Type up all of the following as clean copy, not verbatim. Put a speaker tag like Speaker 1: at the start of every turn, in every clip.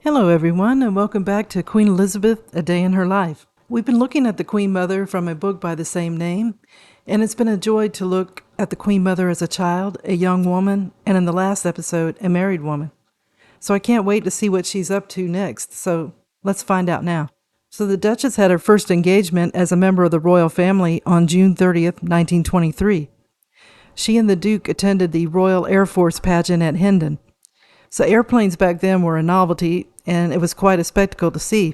Speaker 1: Hello, everyone, and welcome back to Queen Elizabeth, A Day in Her Life. We've been looking at the Queen Mother from a book by the same name, and it's been a joy to look at the Queen Mother as a child, a young woman, and in the last episode, a married woman. So I can't wait to see what she's up to next, so let's find out now. So the Duchess had her first engagement as a member of the royal family on June 30th, 1923. She and the Duke attended the Royal Air Force pageant at Hendon. So airplanes back then were a novelty, and it was quite a spectacle to see.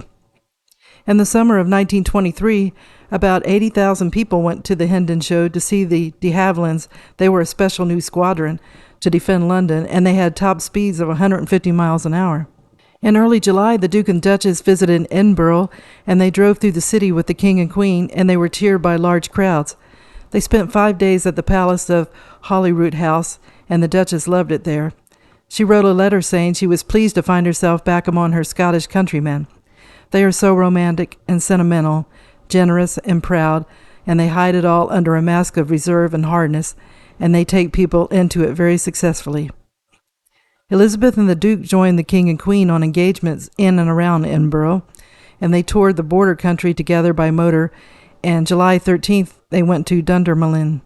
Speaker 1: In the summer of 1923, about 80,000 people went to the Hendon show to see the de Havillands. They were a special new squadron to defend London, and they had top speeds of 150 miles an hour. In early July, the Duke and Duchess visited Edinburgh, and they drove through the city with the King and Queen, and they were cheered by large crowds. They spent 5 days at the palace of Holyrood House, and the Duchess loved it there. She wrote a letter saying she was pleased to find herself back among her Scottish countrymen. They are so romantic and sentimental, generous and proud, and they hide it all under a mask of reserve and hardness, and they take people into it very successfully. Elizabeth and the Duke joined the King and Queen on engagements in and around Edinburgh, and they toured the border country together by motor, and July 13th they went to Dunfermline.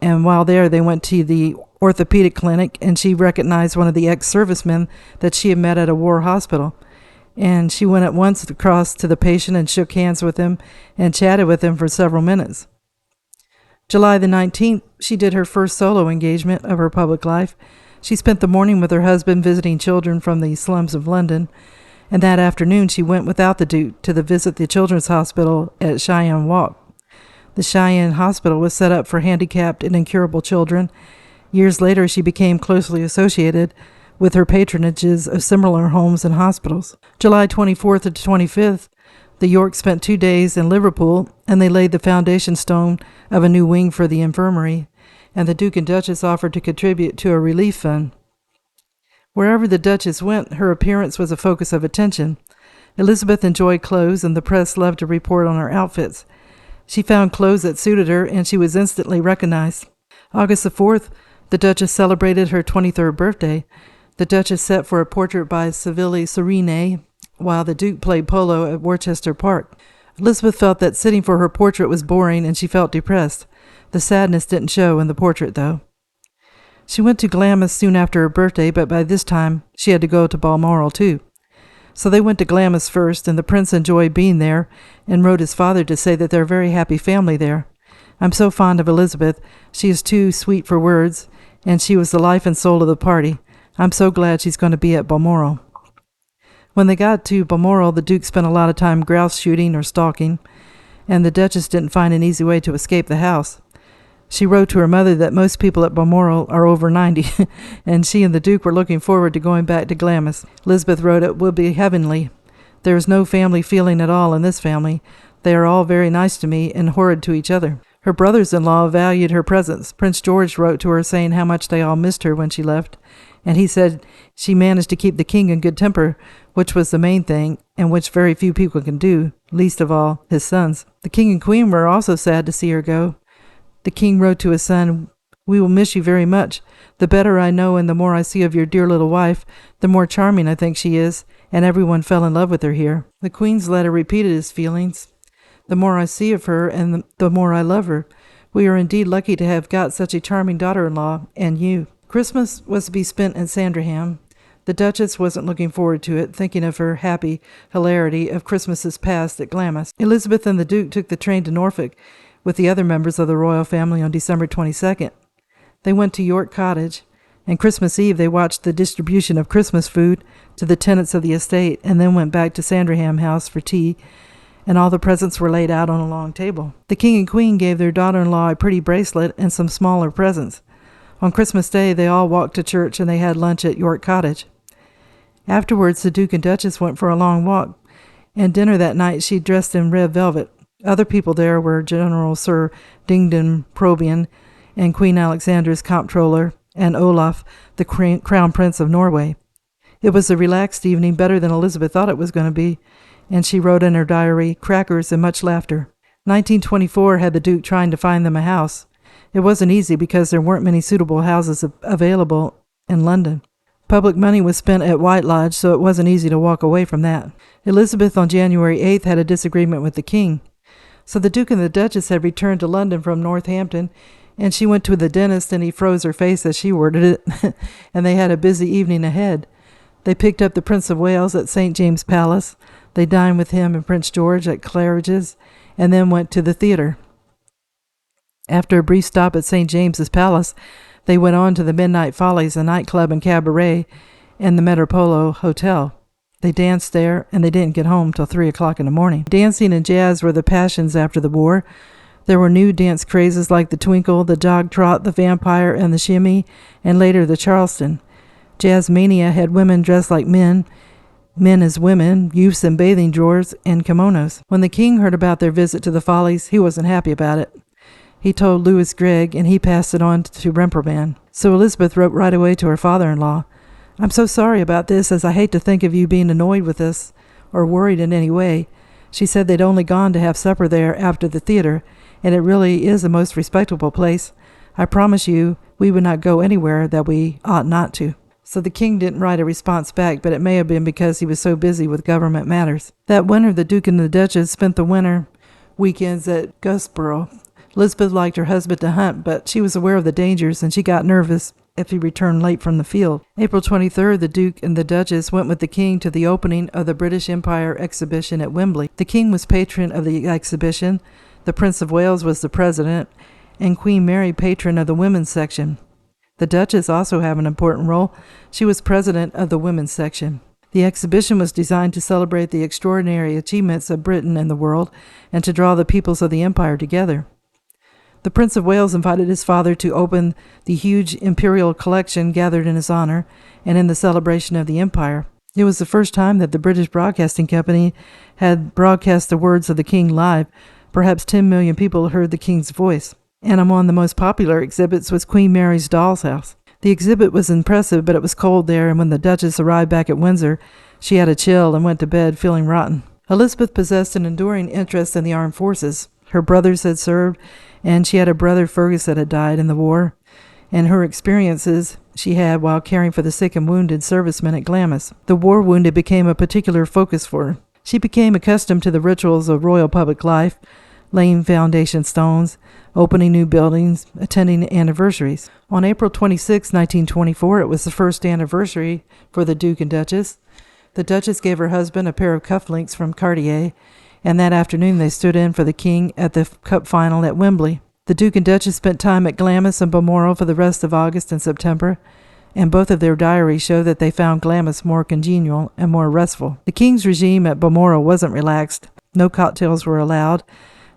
Speaker 1: And while there, they went to the orthopedic clinic, and she recognized one of the ex-servicemen that she had met at a war hospital. And she went at once across to the patient and shook hands with him and chatted with him for several minutes. July the 19th, she did her first solo engagement of her public life. She spent the morning with her husband visiting children from the slums of London, and that afternoon she went without the Duke to visit the Children's Hospital at Cheyenne Walk. The Cheyenne Hospital was set up for handicapped and incurable children. Years later, she became closely associated with her patronages of similar homes and hospitals. July 24th to 25th, the Yorks spent 2 days in Liverpool, and they laid the foundation stone of a new wing for the infirmary, and the Duke and Duchess offered to contribute to a relief fund. Wherever the Duchess went, her appearance was a focus of attention. Elizabeth enjoyed clothes, and the press loved to report on her outfits. She found clothes that suited her, and she was instantly recognized. August the 4th, the Duchess celebrated her 23rd birthday. The Duchess sat for a portrait by Seville Serene, while the Duke played polo at Worcester Park. Elizabeth felt that sitting for her portrait was boring, and she felt depressed. The sadness didn't show in the portrait, though. She went to Glamis soon after her birthday, but by this time she had to go to Balmoral, too. So they went to Glamis first, and the prince enjoyed being there and wrote his father to say that they're a very happy family there. I'm so fond of Elizabeth. She is too sweet for words, and she was the life and soul of the party. I'm so glad she's going to be at Balmoral. When they got to Balmoral, the Duke spent a lot of time grouse shooting or stalking, and the Duchess didn't find an easy way to escape the house. She wrote to her mother that most people at Balmoral are over 90, and she and the Duke were looking forward to going back to Glamis. Elizabeth wrote, "It will be heavenly. There is no family feeling at all in this family. They are all very nice to me and horrid to each other." Her brothers-in-law valued her presence. Prince George wrote to her saying how much they all missed her when she left, and he said she managed to keep the king in good temper, which was the main thing, and which very few people can do, least of all his sons. The king and queen were also sad to see her go. The king wrote to his son, "We will miss you very much. The better I know and the more I see of your dear little wife, the more charming I think she is, and everyone fell in love with her here." The queen's letter repeated his feelings. "The more I see of her, and the more I love her. We are indeed lucky to have got such a charming daughter-in-law, and you." Christmas was to be spent in Sandringham. The Duchess wasn't looking forward to it, thinking of her happy hilarity of Christmases past at Glamis. Elizabeth and the Duke took the train to Norfolk with the other members of the royal family on December 22nd. They went to York Cottage, and Christmas Eve they watched the distribution of Christmas food to the tenants of the estate, and then went back to Sandringham House for tea, and all the presents were laid out on a long table. The king and queen gave their daughter-in-law a pretty bracelet and some smaller presents. On Christmas Day, they all walked to church, and they had lunch at York Cottage. Afterwards, the Duke and Duchess went for a long walk, and dinner that night she dressed in red velvet. Other people there were General Sir Dingdon Probian and Queen Alexandra's comptroller, and Olaf, the Crown Prince of Norway. It was a relaxed evening, better than Elizabeth thought it was going to be, and she wrote in her diary, "Crackers and much laughter." 1924 had the Duke trying to find them a house. It wasn't easy because there weren't many suitable houses available in London. Public money was spent at White Lodge, so it wasn't easy to walk away from that. Elizabeth on January 8th had a disagreement with the king. So the Duke and the Duchess had returned to London from Northampton, and she went to the dentist and he froze her face, as she worded it, and they had a busy evening ahead. They picked up the Prince of Wales at St. James's Palace. They dined with him and Prince George at Claridge's, and then went to the theater. After a brief stop at St. James's Palace, they went on to the Midnight Follies, a nightclub and cabaret, and the Metropolo Hotel. They danced there, and they didn't get home till 3 o'clock in the morning. Dancing and jazz were the passions after the war. There were new dance crazes like the twinkle, the jog trot, the vampire, and the shimmy, and later the Charleston. Jazz mania had women dressed like men, men as women, youths in bathing drawers and kimonos. When the king heard about their visit to the Follies, he wasn't happy about it. He told Louis Gregg, and he passed it on to Remperman. So Elizabeth wrote right away to her father-in-law, "I'm so sorry about this, as I hate to think of you being annoyed with us or worried in any way." She said they'd only gone to have supper there after the theater, and it really is a most respectable place. I promise you we would not go anywhere that we ought not to. So the king didn't write a response back, but it may have been because he was so busy with government matters. That winter, the Duke and the Duchess spent the winter weekends at Gusborough. Elizabeth liked her husband to hunt, but she was aware of the dangers, and she got nervous if he returned late from the field. April 23rd, the Duke and the Duchess went with the king to the opening of the British Empire exhibition at Wembley. The king was patron of the exhibition, the Prince of Wales was the president, and Queen Mary patron of the women's section. The Duchess also had an important role. She was president of the women's section. The exhibition was designed to celebrate the extraordinary achievements of Britain in the world and to draw the peoples of the empire together. The Prince of Wales invited his father to open the huge imperial collection gathered in his honor and in the celebration of the empire. It was the first time that the British Broadcasting Company had broadcast the words of the king live. Perhaps 10 million people heard the king's voice. And among the most popular exhibits was Queen Mary's doll's house. The exhibit was impressive, but it was cold there, and when the Duchess arrived back at Windsor, she had a chill and went to bed feeling rotten. Elizabeth possessed an enduring interest in the armed forces. Her brothers had served, and she had a brother, Fergus, that had died in the war, and her experiences she had while caring for the sick and wounded servicemen at Glamis. The war wounded became a particular focus for her. She became accustomed to the rituals of royal public life, laying foundation stones, opening new buildings, attending anniversaries. On April 26, 1924, it was the first anniversary for the Duke and Duchess. The Duchess gave her husband a pair of cufflinks from Cartier, and that afternoon they stood in for the king at the cup final at Wembley. The Duke and Duchess spent time at Glamis and Balmoral for the rest of August and September, and both of their diaries show that they found Glamis more congenial and more restful. The king's regime at Balmoral wasn't relaxed. No cocktails were allowed,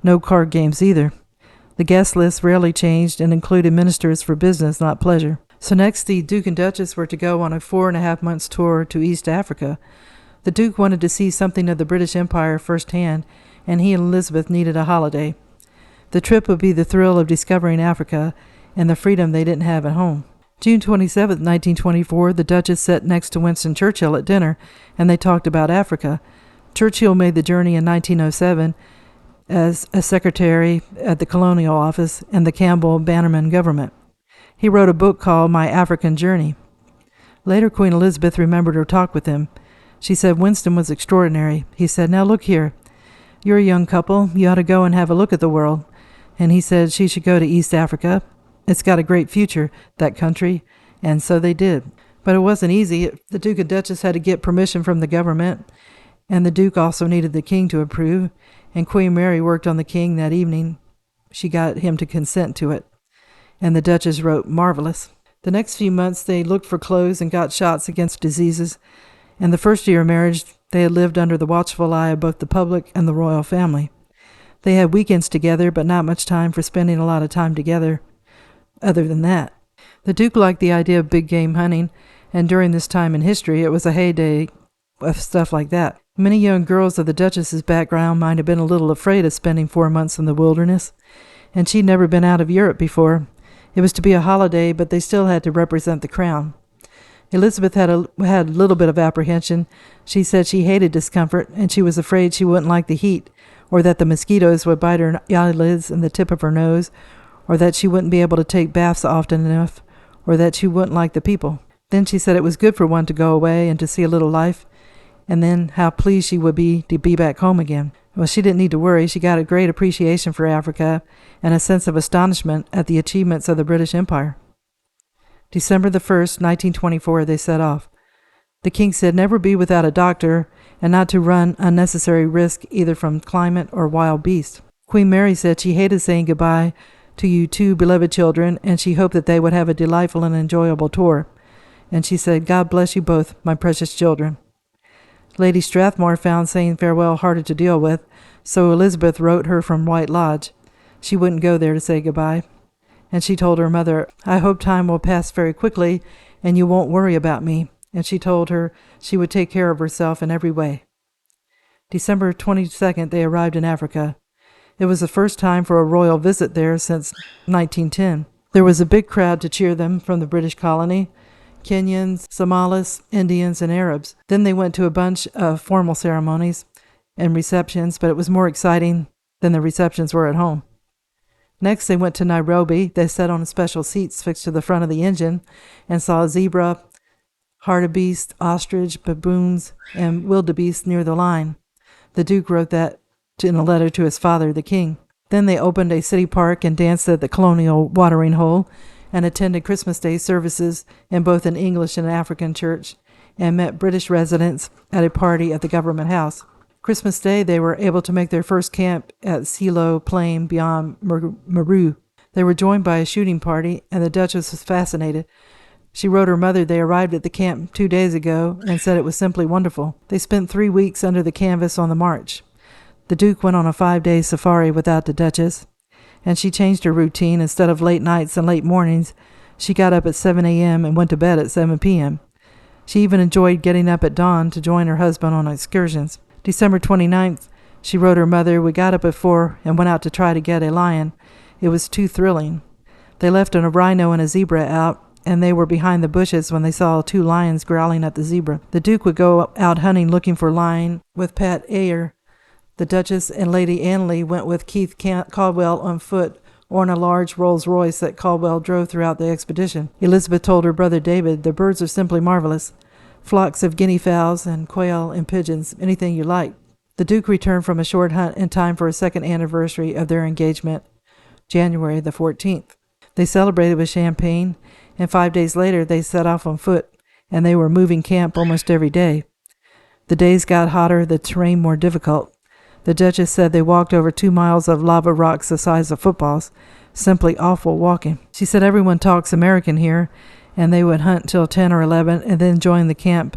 Speaker 1: no card games either. The guest list rarely changed and included ministers for business, not pleasure. So next, the Duke and Duchess were to go on a 4.5 months tour to East Africa. The Duke wanted to see something of the British Empire firsthand, and he and Elizabeth needed a holiday. The trip would be the thrill of discovering Africa and the freedom they didn't have at home. June 27, 1924, the Duchess sat next to Winston Churchill at dinner, and they talked about Africa. Churchill made the journey in 1907 as a secretary at the Colonial Office in the Campbell-Bannerman government. He wrote a book called My African Journey. Later, Queen Elizabeth remembered her talk with him. She said Winston was extraordinary. He said, "Now look here. You're a young couple. You ought to go and have a look at the world." And he said she should go to East Africa. It's got a great future, that country. And so they did. But it wasn't easy. The Duke and Duchess had to get permission from the government, and the Duke also needed the king to approve, and Queen Mary worked on the king that evening. She got him to consent to it. And the Duchess wrote, "Marvelous." The next few months they looked for clothes and got shots against diseases, and the first year of marriage they had lived under the watchful eye of both the public and the royal family. They had weekends together, but not much time for spending a lot of time together other than that. The Duke liked the idea of big game hunting, and during this time in history it was a heyday of stuff like that. Many young girls of the Duchess's background might have been a little afraid of spending 4 months in the wilderness, and she'd never been out of Europe before. It was to be a holiday, but they still had to represent the crown. Elizabeth had a little bit of apprehension. She said she hated discomfort, and she was afraid she wouldn't like the heat, or that the mosquitoes would bite her eyelids and the tip of her nose, or that she wouldn't be able to take baths often enough, or that she wouldn't like the people. Then she said it was good for one to go away and to see a little life, and then how pleased she would be to be back home again. Well, she didn't need to worry. She got a great appreciation for Africa and a sense of astonishment at the achievements of the British Empire. December the 1st, 1924, they set off. The king said never be without a doctor and not to run unnecessary risk either from climate or wild beasts. Queen Mary said she hated saying goodbye to you two beloved children, and she hoped that they would have a delightful and enjoyable tour. And she said, God bless you both, my precious children. Lady Strathmore found saying farewell harder to deal with, so Elizabeth wrote her from White Lodge. She wouldn't go there to say goodbye. And she told her mother, I hope time will pass very quickly and you won't worry about me. And she told her she would take care of herself in every way. December 22nd, they arrived in Africa. It was the first time for a royal visit there since 1910. There was a big crowd to cheer them from the British colony. Kenyans, Somalis, Indians, and Arabs. Then they went to a bunch of formal ceremonies and receptions, but it was more exciting than the receptions were at home. Next, they went to Nairobi. They sat on special seats fixed to the front of the engine and saw a zebra, hartebeest, ostrich, baboons, and wildebeest near the line. The Duke wrote that in a letter to his father, the king. Then they opened a city park and danced at the colonial watering hole, and attended Christmas Day services in both an English and an African church, and met British residents at a party at the government house. Christmas Day, they were able to make their first camp at Silo Plain beyond Meru. They were joined by a shooting party, and the Duchess was fascinated. She wrote her mother they arrived at the camp 2 days ago and said it was simply wonderful. They spent 3 weeks under the canvas on the march. The Duke went on a 5-day safari without the Duchess, and she changed her routine. Instead of late nights and late mornings, she got up at 7 a.m. and went to bed at 7 p.m. She even enjoyed getting up at dawn to join her husband on excursions. December 29th, she wrote her mother, we got up at 4 and went out to try to get a lion. It was too thrilling. They left a rhino and a zebra out, and they were behind the bushes when they saw 2 lions growling at the zebra. The Duke would go out hunting looking for lion with Pat Ayer. The Duchess and Lady Anley went with Keith Caldwell on foot or in a large Rolls-Royce that Caldwell drove throughout the expedition. Elizabeth told her brother David, the birds are simply marvelous. Flocks of guinea fowls and quail and pigeons, anything you like. The Duke returned from a short hunt in time for a second anniversary of their engagement, January the 14th. They celebrated with champagne, and 5 days later they set off on foot, and they were moving camp almost every day. The days got hotter, the terrain more difficult. The Duchess said they walked over 2 miles of lava rocks the size of footballs. Simply awful walking. She said everyone talks American here, and they would hunt till 10 or 11 and then join the camp,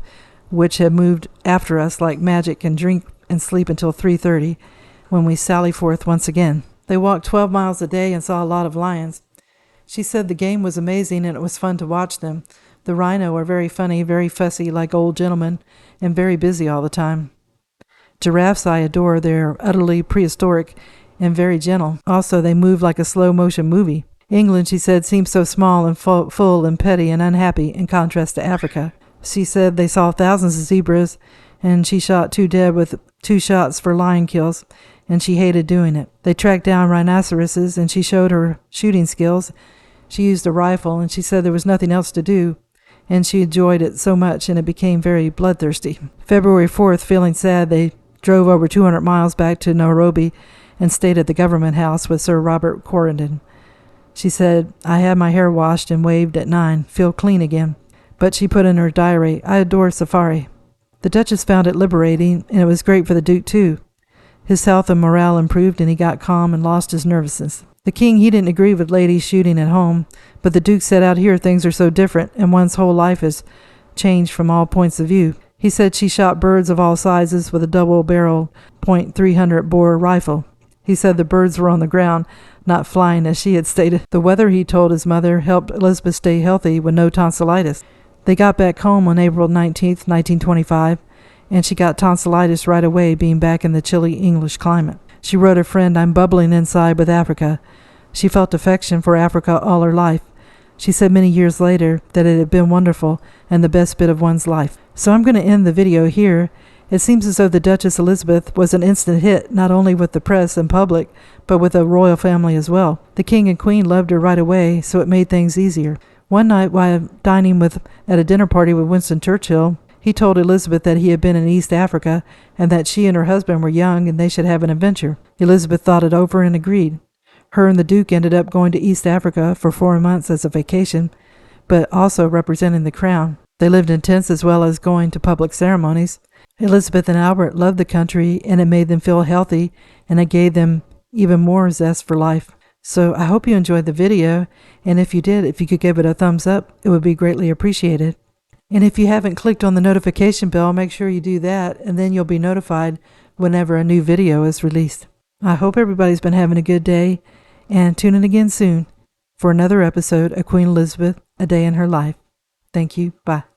Speaker 1: which had moved after us like magic, and drink and sleep until 3:30 when we sally forth once again. They walked 12 miles a day and saw a lot of lions. She said the game was amazing and it was fun to watch them. The rhino are very funny, very fussy like old gentlemen, and very busy all the time. Giraffes I adore. They're utterly prehistoric and very gentle. Also, they move like a slow-motion movie. England, she said, seems so small and full and petty and unhappy in contrast to Africa. She said they saw thousands of zebras, and she shot 2 dead with 2 shots for lion kills, and she hated doing it. They tracked down rhinoceroses, and she showed her shooting skills. She used a rifle, and she said there was nothing else to do, and she enjoyed it so much, and it became very bloodthirsty. February 4th, feeling sad, they drove over 200 miles back to Nairobi and stayed at the government house with Sir Robert Corridon. She said, I had my hair washed and waved at 9, feel clean again. But she put in her diary, I adore safari. The Duchess found it liberating, and it was great for the Duke too. His health and morale improved, and he got calm and lost his nervousness. The king, he didn't agree with ladies shooting at home, but the Duke said out here things are so different, and one's whole life has changed from all points of view. He said she shot birds of all sizes with a double-barreled .300 bore rifle. He said the birds were on the ground, not flying as she had stated. The weather, he told his mother, helped Elizabeth stay healthy with no tonsillitis. They got back home on April 19th, 1925, and she got tonsillitis right away, being back in the chilly English climate. She wrote a friend, I'm bubbling inside with Africa. She felt affection for Africa all her life. She said many years later that it had been wonderful and the best bit of one's life. So I'm going to end the video here. It seems as though the Duchess Elizabeth was an instant hit, not only with the press and public, but with the royal family as well. The king and queen loved her right away, so it made things easier. One night, while dining at a dinner party with Winston Churchill, he told Elizabeth that he had been in East Africa and that she and her husband were young and they should have an adventure. Elizabeth thought it over and agreed. Her and the Duke ended up going to East Africa for 4 months as a vacation, but also representing the crown. They lived in tents as well as going to public ceremonies. Elizabeth and Albert loved the country, and it made them feel healthy, and it gave them even more zest for life. So I hope you enjoyed the video, and if you did, if you could give it a thumbs up, it would be greatly appreciated. And if you haven't clicked on the notification bell, make sure you do that, and then you'll be notified whenever a new video is released. I hope everybody's been having a good day, and tune in again soon for another episode of Queen Elizabeth, A Day in Her Life. Thank you. Bye.